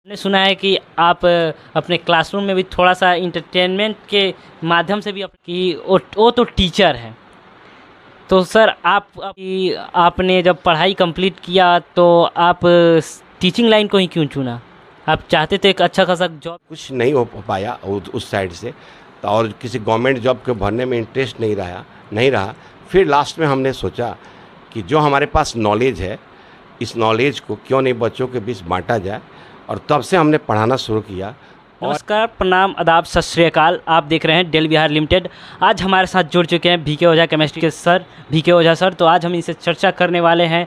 मैंने सुना है कि आप अपने क्लासरूम में भी थोड़ा सा इंटरटेनमेंट के माध्यम से भी कि वो तो टीचर हैं। तो सर आपने जब पढ़ाई कंप्लीट किया तो आप टीचिंग लाइन को ही क्यों चुना? आप चाहते थे एक अच्छा खासा जॉब? कुछ नहीं हो पाया उस साइड से, तो और किसी गवर्नमेंट जॉब के भरने में इंटरेस्ट नहीं रहा। फिर लास्ट में हमने सोचा कि जो हमारे पास नॉलेज है, इस नॉलेज को क्यों नहीं बच्चों के बीच बांटा जाए, और तब से हमने पढ़ाना शुरू किया। नमस्कार, प्रणाम, आदाब, सत श्री अकाल। आप देख रहे हैं डेल बिहार लिमिटेड। आज हमारे साथ जुड़ चुके हैं VK ओझा केमिस्ट्री के सर, VK ओझा सर। तो आज हम इनसे चर्चा करने वाले हैं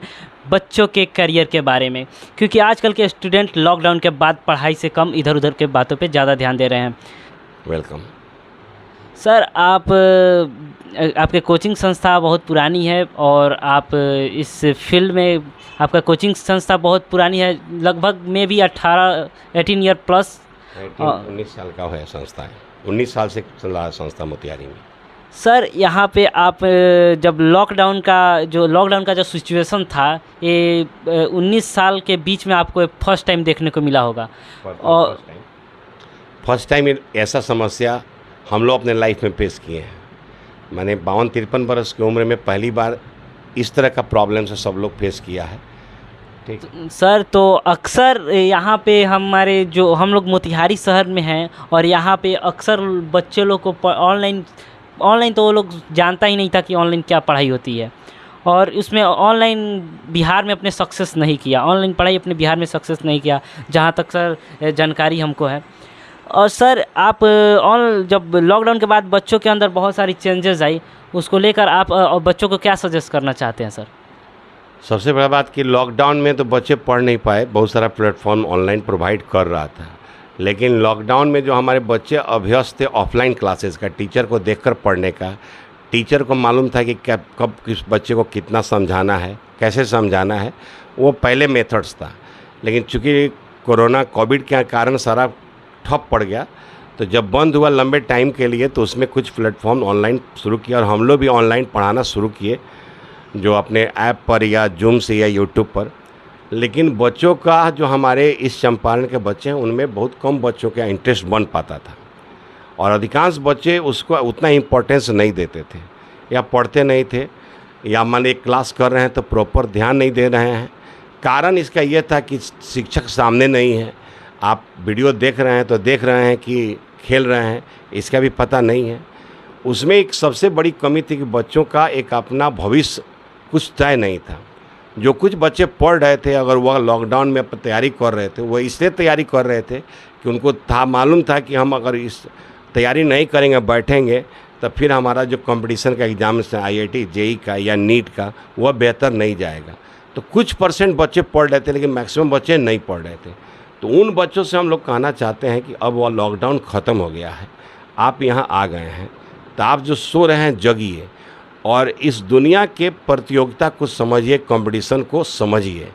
बच्चों के करियर के बारे में, क्योंकि आजकल के स्टूडेंट लॉकडाउन के बाद पढ़ाई से कम इधर उधर के बातों पे ज़्यादा ध्यान दे रहे हैं। वेलकम सर, आपके कोचिंग संस्था बहुत पुरानी है और आप इस फील्ड में आपका कोचिंग संस्था बहुत पुरानी है, लगभग में भी 18 ईयर प्लस 19 साल का है संस्था है। 19 साल से चल रहा है संस्था मोतिहारी में। सर, यहाँ पे आप जब लॉकडाउन का जो सिचुएशन था, ये 19 साल के बीच में आपको फर्स्ट टाइम देखने को मिला होगा। और फर्स्ट टाइम ऐसा समस्या हम लोग अपने लाइफ में फेस किए हैं। मैंने 52-53 बरस की उम्र में पहली बार इस तरह का प्रॉब्लम से सब लोग फेस किया है। ठीक सर, तो अक्सर यहाँ पे हम लोग मोतिहारी शहर में हैं और यहाँ पे अक्सर बच्चे लोग को ऑनलाइन तो वो लोग जानता ही नहीं था कि ऑनलाइन क्या पढ़ाई होती है, और उसमें ऑनलाइन बिहार में अपने सक्सेस नहीं किया, ऑनलाइन पढ़ाई अपने बिहार में सक्सेस नहीं किया, जहाँ तक सर जानकारी हमको है। और सर, आप जब लॉकडाउन के बाद बच्चों के अंदर बहुत सारी चेंजेस आई, उसको लेकर आप बच्चों को क्या सजेस्ट करना चाहते हैं सर? सबसे बड़ा बात कि लॉकडाउन में तो बच्चे पढ़ नहीं पाए, बहुत सारा प्लेटफॉर्म ऑनलाइन प्रोवाइड कर रहा था, लेकिन लॉकडाउन में जो हमारे बच्चे अभ्यस्त थे ऑफलाइन क्लासेस का, टीचर को देखकर पढ़ने का, टीचर को मालूम था कि कब किस बच्चे को कितना समझाना है, कैसे समझाना है, वो पहले मेथड्स था। लेकिन चूँकि कोविड के कारण सारा ठप पड़ गया, तो जब बंद हुआ लंबे टाइम के लिए, तो उसमें कुछ प्लेटफॉर्म ऑनलाइन शुरू किया और हम लोग भी ऑनलाइन पढ़ाना शुरू किए, जो अपने ऐप पर या जूम से या यूट्यूब पर। लेकिन बच्चों का जो हमारे इस चंपारण के बच्चे हैं, उनमें बहुत कम बच्चों का इंटरेस्ट बन पाता था, और अधिकांश बच्चे उसको उतना इम्पोर्टेंस नहीं देते थे, या पढ़ते नहीं थे, या मान एक क्लास कर रहे हैं तो प्रॉपर ध्यान नहीं दे रहे हैं। कारण इसका ये था कि शिक्षक सामने नहीं है, आप वीडियो देख रहे हैं तो देख रहे हैं कि खेल रहे हैं, इसका भी पता नहीं है। उसमें एक सबसे बड़ी कमी थी कि बच्चों का एक अपना भविष्य कुछ तय नहीं था। जो कुछ बच्चे पढ़ रहे थे, अगर वह लॉकडाउन में तैयारी कर रहे थे, वो इसलिए तैयारी कर रहे थे कि उनको मालूम था कि हम अगर इस तैयारी नहीं करेंगे, बैठेंगे, तो फिर हमारा जो कंपटीशन का एग्ज़ाम है IIT JEE का या नीट का, वह बेहतर नहीं जाएगा। तो कुछ परसेंट बच्चे पढ़ रहे थे, लेकिन मैक्सिमम बच्चे नहीं पढ़ रहे थे। तो उन बच्चों से हम लोग कहना चाहते हैं कि अब वह लॉकडाउन ख़त्म हो गया है, आप यहाँ आ गए हैं, तो आप जो सो रहे हैं जगिए, और इस दुनिया के प्रतियोगिता को समझिए, कंपटीशन को समझिए।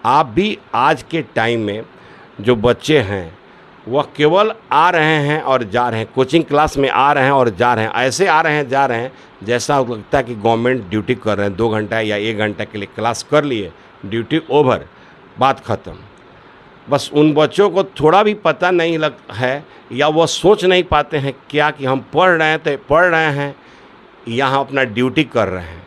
आप भी आज के टाइम में जो बच्चे हैं, वह केवल आ रहे हैं और जा रहे हैं, कोचिंग क्लास में आ रहे हैं और जा रहे हैं, ऐसे आ रहे हैं जा रहे हैं जैसा लगता है कि गवर्नमेंट ड्यूटी कर रहे हैं। 2 घंटा या 1 घंटा के लिए क्लास कर लिए, ड्यूटी ओवर, बात ख़त्म। बस उन बच्चों को थोड़ा भी पता नहीं है, या वो सोच नहीं पाते हैं क्या कि हम पढ़ रहे हैं तो पढ़ रहे हैं, यहाँ अपना ड्यूटी कर रहे हैं।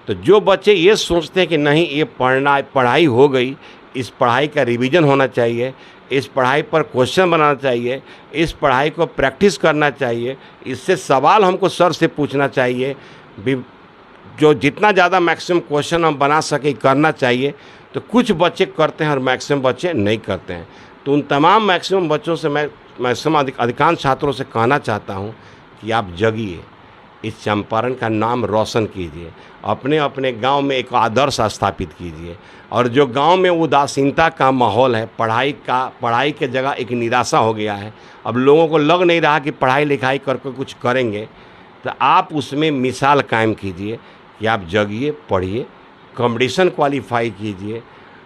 तो जो बच्चे ये सोचते हैं कि नहीं, ये पढ़ाई हो गई, इस पढ़ाई का रिवीजन होना चाहिए, इस पढ़ाई पर क्वेश्चन बनाना चाहिए, इस पढ़ाई को प्रैक्टिस करना चाहिए, इससे सवाल हमको सर से पूछना चाहिए, जो जितना ज़्यादा मैक्सिमम क्वेश्चन हम बना सके करना चाहिए, तो कुछ बच्चे करते हैं और मैक्सिमम बच्चे नहीं करते हैं। तो उन तमाम मैक्सिमम बच्चों से मैं मैक्सिमम अधिकांश छात्रों से कहना चाहता हूँ कि आप जगिए, इस चंपारण का नाम रोशन कीजिए, अपने अपने गांव में एक आदर्श स्थापित कीजिए। और जो गांव में उदासीनता का माहौल है, पढ़ाई के जगह एक निराशा हो गया है, अब लोगों को लग नहीं रहा कि पढ़ाई लिखाई करके कुछ करेंगे, तो आप उसमें मिसाल कायम कीजिए कि आप जगिए, पढ़िए, कंपटीशन क्वालिफाई कीजिए,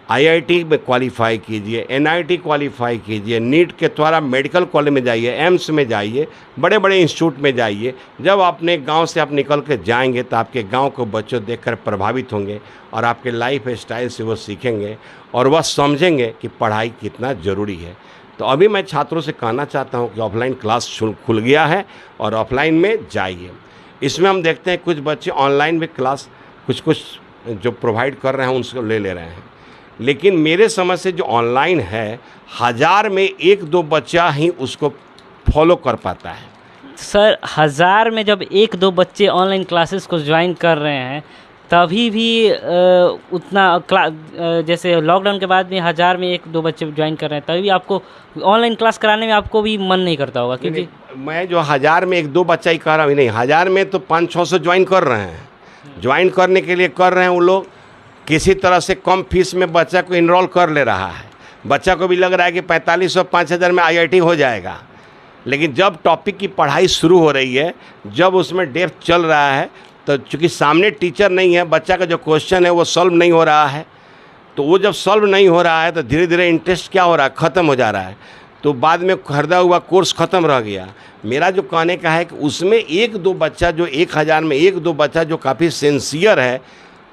IIT में क्वालिफाई कीजिए, NIT क्वालिफाई कीजिए, नीट के द्वारा मेडिकल कॉलेज में जाइए, एम्स में जाइए, बड़े बड़े इंस्टीट्यूट में जाइए। जब अपने गांव से आप निकल के जाएंगे, तो आपके गांव को बच्चों देखकर प्रभावित होंगे, और आपके लाइफ स्टाइल से वो सीखेंगे, और वह समझेंगे कि पढ़ाई कितना ज़रूरी है। तो अभी मैं छात्रों से कहना चाहता हूँ कि ऑफलाइन क्लास खुल गया है और ऑफलाइन में जाइए। इसमें हम देखते हैं कुछ बच्चे ऑनलाइन में क्लास कुछ जो प्रोवाइड कर रहे हैं उनको ले रहे हैं, लेकिन मेरे समझ से जो ऑनलाइन है 1000 में 1-2 बच्चा ही उसको फॉलो कर पाता है। सर 1000 में जब 1-2 बच्चे ऑनलाइन क्लासेस को ज्वाइन कर रहे हैं तभी भी जैसे लॉकडाउन के बाद भी 1000 में 1-2 बच्चे ज्वाइन कर रहे हैं तभी भी आपको ऑनलाइन क्लास कराने में आपको भी मन नहीं करता होगा? क्योंकि मैं जो 1000 में 1-2 बच्चा ही कर रहा हूँ, नहीं 1000 में तो 500-600 ज्वाइन कर रहे हैं। ज्वाइन करने के लिए कर रहे हैं वो लोग किसी तरह से कम फीस में बच्चा को इनरोल कर ले रहा है। बच्चा को भी लग रहा है कि 4500-5000 में IIT हो जाएगा, लेकिन जब टॉपिक की पढ़ाई शुरू हो रही है, जब उसमें डेप्थ चल रहा है, तो चूँकि सामने टीचर नहीं है, बच्चा का जो क्वेश्चन है वो सॉल्व नहीं हो रहा है, तो वो जब सॉल्व नहीं हो रहा है तो धीरे धीरे इंटरेस्ट क्या हो रहा है, ख़त्म हो जा रहा है। तो बाद में खरीदा हुआ कोर्स ख़त्म रह गया। मेरा जो कहने का है कि उसमें 1-2 बच्चा जो 1000 में 1-2 बच्चा जो काफ़ी सिंसियर है,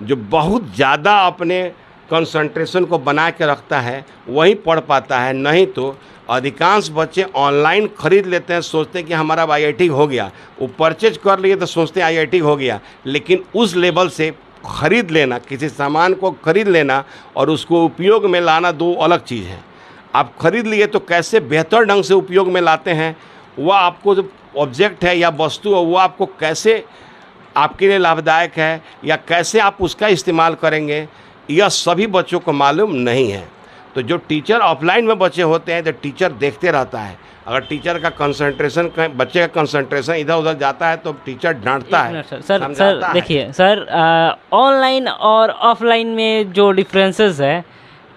जो बहुत ज़्यादा अपने कंसंट्रेशन को बना के रखता है, वही पढ़ पाता है। नहीं तो अधिकांश बच्चे ऑनलाइन ख़रीद लेते हैं, सोचते हैं कि हमारा IIT हो गया, वो परचेज कर लिए तो सोचते हैं IIT हो गया, लेकिन उस लेवल से ख़रीद लेना, किसी सामान को ख़रीद लेना और उसको उपयोग में लाना 2 अलग चीज़ है। आप खरीद लिए तो कैसे बेहतर ढंग से उपयोग में लाते हैं, वह आपको जो ऑब्जेक्ट है या वस्तु है वो आपको कैसे आपके लिए लाभदायक है या कैसे आप उसका इस्तेमाल करेंगे, यह सभी बच्चों को मालूम नहीं है। तो जो टीचर ऑफलाइन में बच्चे होते हैं तो टीचर देखते रहता है, अगर टीचर का कंसंट्रेशन बच्चे का कंसंट्रेशन इधर उधर जाता है तो टीचर डांटता है। सर देखिए सर, ऑनलाइन और ऑफलाइन में जो डिफरेंसेस है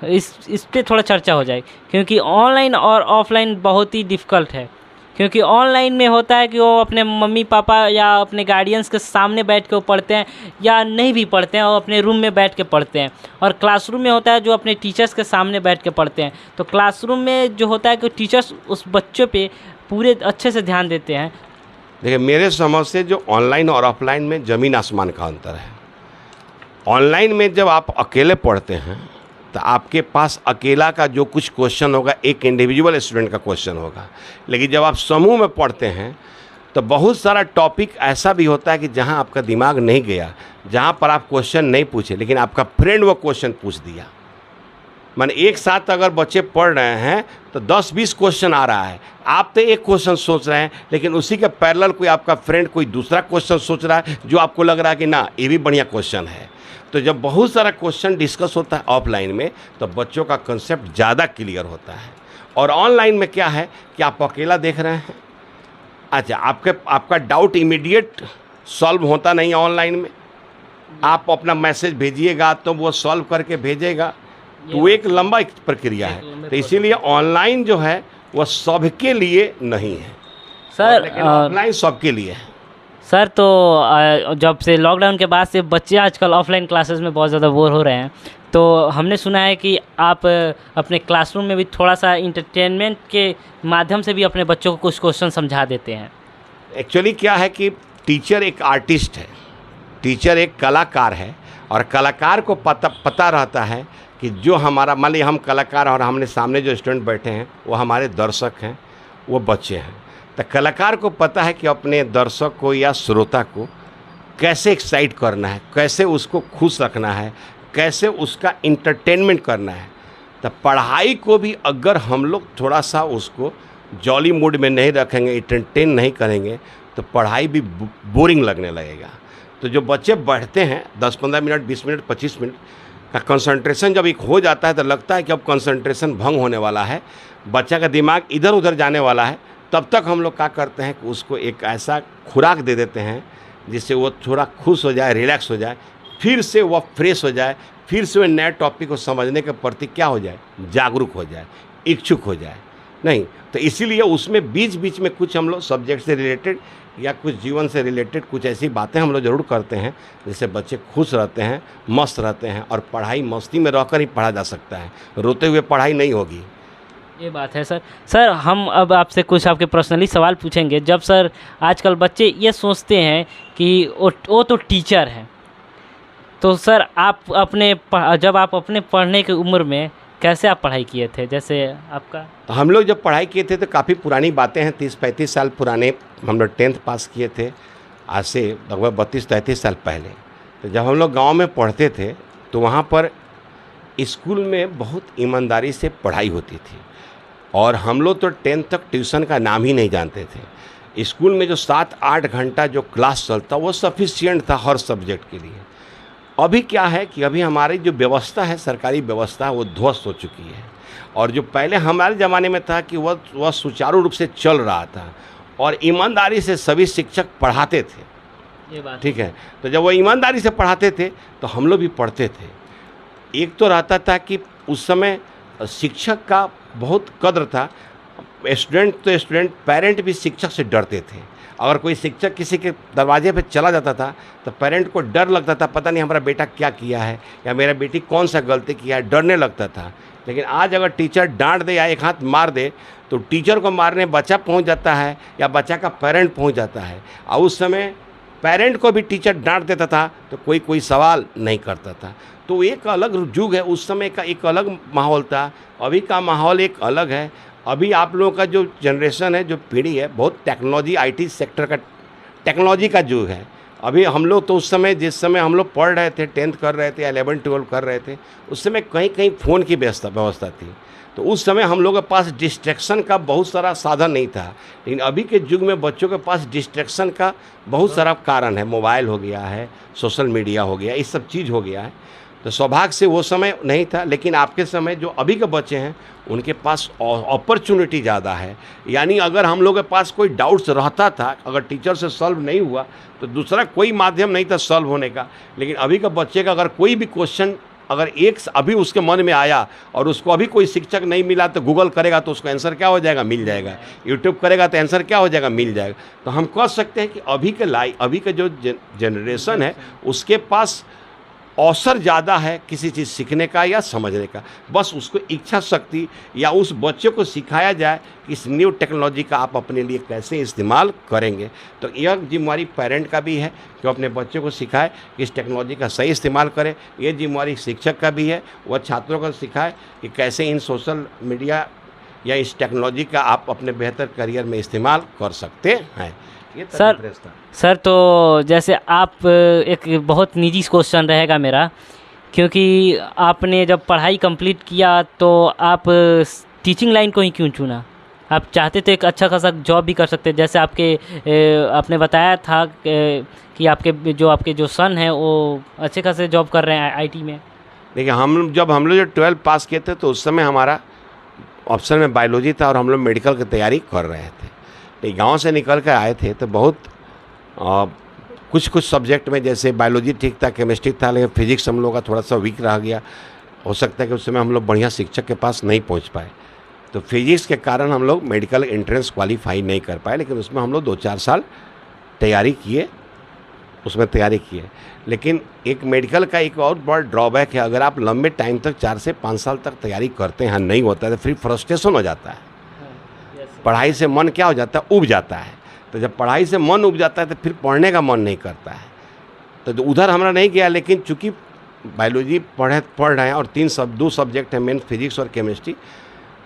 इस पे थोड़ा चर्चा हो जाए, क्योंकि ऑनलाइन और ऑफलाइन बहुत ही डिफ़िकल्ट है। क्योंकि ऑनलाइन में होता है कि वो अपने मम्मी पापा या अपने गार्डियंस के सामने बैठ के वो पढ़ते हैं, या नहीं भी पढ़ते हैं, वो अपने रूम में बैठ के पढ़ते हैं। और क्लासरूम में होता है जो अपने टीचर्स के सामने बैठ के पढ़ते हैं। तो क्लासरूम में जो होता है कि टीचर्स उस बच्चों पे पूरे अच्छे से ध्यान देते हैं। देखिए, मेरे समझ से जो ऑनलाइन और ऑफलाइन में ज़मीन आसमान का अंतर है। ऑनलाइन में जब आप अकेले पढ़ते हैं तो आपके पास अकेला का जो कुछ क्वेश्चन होगा एक इंडिविजुअल स्टूडेंट का क्वेश्चन होगा, लेकिन जब आप समूह में पढ़ते हैं तो बहुत सारा टॉपिक ऐसा भी होता है कि जहां आपका दिमाग नहीं गया, जहां पर आप क्वेश्चन नहीं पूछे, लेकिन आपका फ्रेंड वो क्वेश्चन पूछ दिया। माने एक साथ अगर बच्चे पढ़ रहे हैं तो 10-20 क्वेश्चन आ रहा है, आप तो एक क्वेश्चन सोच रहे हैं, लेकिन उसी के पैरेलल कोई आपका फ्रेंड कोई दूसरा क्वेश्चन सोच रहा है जो आपको लग रहा है कि ना ये भी बढ़िया क्वेश्चन है। तो जब बहुत सारा क्वेश्चन डिस्कस होता है ऑफलाइन में तो बच्चों का कंसेप्ट ज़्यादा क्लियर होता है। और ऑनलाइन में क्या है कि आप अकेला देख रहे हैं, अच्छा आपका डाउट इमीडिएट सॉल्व होता नहीं है। ऑनलाइन में आप अपना मैसेज भेजिएगा तो वो सॉल्व करके भेजेगा, तो एक लंबा एक प्रक्रिया है। तो इसीलिए ऑनलाइन जो है वह सबके लिए नहीं है सर, लेकिन ऑफलाइन सबके लिए है। सर तो जब से लॉकडाउन के बाद से बच्चे आजकल ऑफलाइन क्लासेस में बहुत ज़्यादा बोर हो रहे हैं, तो हमने सुना है कि आप अपने क्लासरूम में भी थोड़ा सा इंटरटेनमेंट के माध्यम से भी अपने बच्चों को कुछ क्वेश्चन समझा देते हैं। एक्चुअली क्या है कि टीचर एक आर्टिस्ट है, टीचर एक कलाकार है, और कलाकार को पता रहता है कि जो हमारा मान लीजिए हम कलाकार और हमने सामने जो स्टूडेंट बैठे हैं वो हमारे दर्शक हैं, वो बच्चे हैं। तो कलाकार को पता है कि अपने दर्शक को या श्रोता को कैसे एक्साइट करना है, कैसे उसको खुश रखना है, कैसे उसका इंटरटेनमेंट करना है। तो पढ़ाई को भी अगर हम लोग थोड़ा सा उसको जॉली मूड में नहीं रखेंगे, इंटरटेन नहीं करेंगे, तो पढ़ाई भी बोरिंग लगने लगेगा। तो जो बच्चे बैठते हैं 10-15 मिनट, 20 मिनट, 25 मिनट का कंसंट्रेशन जब एक हो जाता है तो लगता है कि अब कंसंट्रेशन भंग होने वाला है, बच्चा का दिमाग इधर उधर जाने वाला है, तब तक हम लोग क्या करते हैं कि उसको एक ऐसा खुराक दे देते हैं जिससे वो थोड़ा खुश हो जाए, रिलैक्स हो जाए, फिर से वह फ्रेश हो जाए, फिर से वह नए टॉपिक को समझने के प्रति क्या हो जाए, जागरूक हो जाए, इच्छुक हो जाए। नहीं तो इसीलिए उसमें बीच बीच में कुछ हम लोग सब्जेक्ट से रिलेटेड या कुछ जीवन से रिलेटेड कुछ ऐसी बातें हम लोग ज़रूर करते हैं जिससे बच्चे खुश रहते हैं, मस्त रहते हैं। और पढ़ाई मस्ती में रहकर ही पढ़ा जा सकता है, रोते हुए पढ़ाई नहीं होगी। ये बात है सर हम अब आपसे कुछ आपके पर्सनली सवाल पूछेंगे। जब सर आजकल बच्चे ये सोचते हैं कि वो तो टीचर है, तो सर आप जब आप अपने पढ़ने की उम्र में कैसे आप पढ़ाई किए थे, जैसे आपका? हम लोग जब पढ़ाई किए थे तो काफ़ी पुरानी बातें हैं, 30-35 साल पुराने। हम लोग 10th पास किए थे आज से लगभग 32-33 साल पहले। तो जब हम लोग गांव में पढ़ते थे तो वहाँ पर स्कूल में बहुत ईमानदारी से पढ़ाई होती थी, और हम लोग तो 10th तक ट्यूशन का नाम ही नहीं जानते थे। स्कूल में जो 7-8 घंटा जो क्लास चलता वो सफिशिएंट था हर सब्जेक्ट के लिए। अभी क्या है कि अभी हमारी जो व्यवस्था है, सरकारी व्यवस्था, वो ध्वस्त हो चुकी है। और जो पहले हमारे ज़माने में था कि वह सुचारू रूप से चल रहा था और ईमानदारी से सभी शिक्षक पढ़ाते थे, ये बात ठीक है। तो जब वो ईमानदारी से पढ़ाते थे तो हम लोग भी पढ़ते थे। एक तो रहता था कि उस समय शिक्षक का बहुत कद्र था। स्टूडेंट तो स्टूडेंट, पेरेंट भी शिक्षक से डरते थे। अगर कोई शिक्षक किसी के दरवाजे पे चला जाता था तो पेरेंट को डर लगता था, पता नहीं हमारा बेटा क्या किया है या मेरा बेटी कौन सा गलती किया है, डरने लगता था। लेकिन आज अगर टीचर डांट दे या एक हाथ मार दे तो टीचर को मारने बच्चा पहुंच जाता है या बच्चा का पेरेंट पहुंच जाता है। और उस समय पेरेंट को भी टीचर डांट देता था तो कोई सवाल नहीं करता था। तो एक अलग युग है, उस समय का एक अलग माहौल था, अभी का माहौल एक अलग है। अभी आप लोगों का जो जनरेशन है, जो पीढ़ी है, बहुत टेक्नोलॉजी, आईटी सेक्टर का, टेक्नोलॉजी का युग है। अभी हम लोग तो उस समय, जिस समय हम लोग पढ़ रहे थे, 10th कर रहे थे, 11-12 कर रहे थे, उस समय कहीं कहीं फ़ोन की व्यवस्था थी। तो उस समय हम लोगों के पास डिस्ट्रैक्शन का बहुत सारा साधन नहीं था। लेकिन अभी के युग में बच्चों के पास डिस्ट्रैक्शन का बहुत सारा कारण है। मोबाइल हो गया है, सोशल मीडिया हो गया, ये सब चीज़ हो गया है। तो सौभाग्य से वो समय नहीं था। लेकिन आपके समय जो अभी के बच्चे हैं उनके पास अपॉर्चुनिटी ज़्यादा है। यानी अगर हम लोग के पास कोई डाउट्स रहता था, अगर टीचर से सॉल्व नहीं हुआ तो दूसरा कोई माध्यम नहीं था सॉल्व होने का। लेकिन अभी के बच्चे का अगर कोई भी क्वेश्चन अगर अभी उसके मन में आया और उसको अभी कोई शिक्षक नहीं मिला तो गूगल करेगा तो उसको आंसर क्या हो जाएगा, मिल जाएगा। यूट्यूब करेगा तो आंसर क्या हो जाएगा, मिल जाएगा। तो हम कह सकते हैं कि अभी के जो जनरेशन है उसके पास अवसर ज़्यादा है किसी चीज़ सीखने का या समझने का। बस उसको इच्छा शक्ति या उस बच्चे को सिखाया जाए कि इस न्यू टेक्नोलॉजी का आप अपने लिए कैसे इस्तेमाल करेंगे। तो यह जिम्मेवारी पेरेंट का भी है कि वो अपने बच्चे को सिखाए कि इस टेक्नोलॉजी का सही इस्तेमाल करें। ये जिम्मेवारी शिक्षक का भी है, वह छात्रों को सिखाए कि कैसे इन सोशल मीडिया या इस टेक्नोलॉजी का आप अपने बेहतर करियर में इस्तेमाल कर सकते हैं। सर तो जैसे आप, एक बहुत निजी क्वेश्चन रहेगा मेरा, क्योंकि आपने जब पढ़ाई कंप्लीट किया तो आप टीचिंग लाइन को ही क्यों चुना? आप चाहते तो एक अच्छा खासा जॉब भी कर सकते, जैसे आपने बताया था कि आपके जो सन है वो अच्छे खासे जॉब कर रहे हैं आईटी में। देखिए, हम लोग जब 12 पास किए थे तो उस समय हमारा ऑप्शन में बायोलॉजी था और हम लोग मेडिकल की तैयारी कर रहे थे। गांव से निकल कर आए थे तो बहुत कुछ सब्जेक्ट में, जैसे बायोलॉजी ठीक था, केमिस्ट्री था, लेकिन फिजिक्स हम लोग का थोड़ा सा वीक रह गया। हो सकता है कि उस समय हम लोग बढ़िया शिक्षक के पास नहीं पहुंच पाए, तो फिजिक्स के कारण हम लोग मेडिकल एंट्रेंस क्वालिफाई नहीं कर पाए। लेकिन उसमें हम लोग 2-4 साल तैयारी किए। लेकिन एक मेडिकल का एक और बड़ा ड्रॉबैक है, अगर आप लंबे टाइम तक 4 से 5 साल तक तैयारी करते हैं, नहीं होता है तो फिर फ्रस्ट्रेशन हो जाता है। पढ़ाई से मन क्या हो जाता है, उब जाता है। तो जब पढ़ाई से मन उब जाता है तो फिर पढ़ने का मन नहीं करता है। तो उधर हमारा नहीं गया। लेकिन चूँकि बायोलॉजी पढ़ रहे हैं और 2 सब्जेक्ट हैं मेन, फिजिक्स और केमिस्ट्री,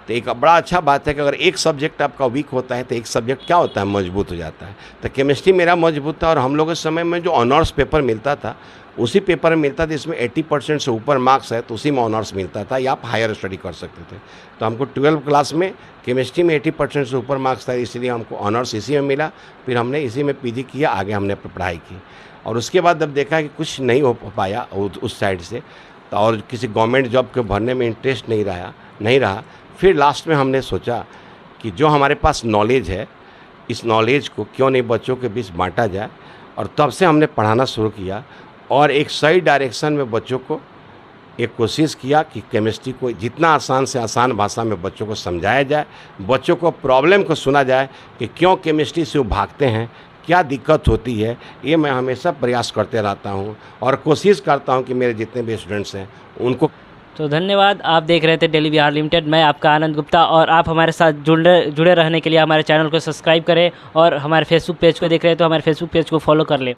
तो एक बड़ा अच्छा बात है कि अगर एक सब्जेक्ट आपका वीक होता है तो एक सब्जेक्ट क्या होता है, मजबूत हो जाता है। तो केमिस्ट्री मेरा मजबूत था और हम लोग के समय में जो ऑनर्स पेपर मिलता था उसी पेपर में मिलता था, इसमें 80% से ऊपर मार्क्स है तो उसी में ऑनर्स मिलता था या आप हायर स्टडी कर सकते थे। तो हमको 12th क्लास में केमिस्ट्री में 80% से ऊपर मार्क्स था, इसलिए हमको ऑनर्स इसी में मिला। फिर हमने इसी में पीजी किया, आगे हमने पढ़ाई की। और उसके बाद जब देखा कि कुछ नहीं हो पाया उस साइड से, तो और किसी गवर्नमेंट जॉब के भरने में इंटरेस्ट नहीं रहा, फिर लास्ट में हमने सोचा कि जो हमारे पास नॉलेज है, इस नॉलेज को क्यों नहीं बच्चों के बीच बांटा जाए। और तब से हमने पढ़ाना शुरू किया और एक सही डायरेक्शन में बच्चों को एक कोशिश किया कि केमिस्ट्री को जितना आसान से आसान भाषा में बच्चों को समझाया जाए, बच्चों को प्रॉब्लम को सुना जाए कि क्यों केमिस्ट्री से वो भागते हैं, क्या दिक्कत होती है। ये मैं हमेशा प्रयास करते रहता हूँ और कोशिश करता हूँ कि मेरे जितने भी स्टूडेंट्स हैं उनको। तो धन्यवाद। आप देख रहे थे डेली बिहार लिमिटेड, मैं आपका आनंद गुप्ता, और आप हमारे साथ जुड़े रहने के लिए हमारे चैनल को सब्सक्राइब करें और हमारे फेसबुक पेज को देख रहे हैं तो हमारे फेसबुक पेज को फॉलो कर लें।